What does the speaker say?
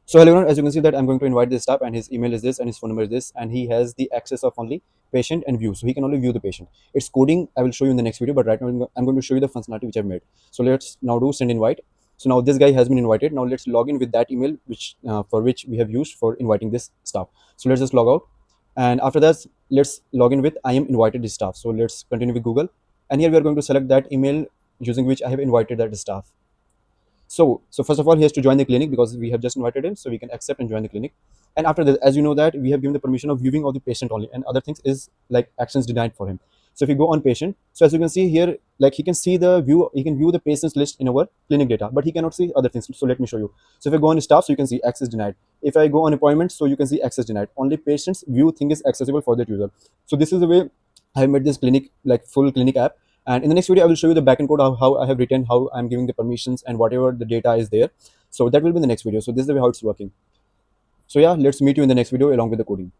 So hello everyone, as you can see that I'm going to invite this staff and his email is this and his phone number is this and he has the access of only patient and view. So he can only view the patient. It's coding I will show you in the next video, but right now I'm going to show you the functionality which I've made. So let's now do send invite. So now this guy has been invited. Now let's log in with that email which for which we have used for inviting this staff. So let's just log out, and after that let's log in with I am invited this staff. So let's continue with Google, and here we are going to select that email using which I have invited that staff. So first of all, he has to join the clinic because we have just invited him, so we can accept and join the clinic. And after that, as you know that we have given the permission of viewing of the patient only, and other things is like actions denied for him. So if you go on patient, so as you can see here, like he can see the view, he can view the patients list in our clinic data, but he cannot see other things. So let me show you. So if I go on staff, so you can see access denied. If I go on appointments, so you can see access denied. Only patients view thing is accessible for that user. So this is the way I have made this clinic like full clinic app. And in the next video, I will show you the backend code of how I have written, how I'm giving the permissions and whatever the data is there. So that will be in the next video. So this is the way how it's working. So yeah, let's meet you in the next video along with the coding.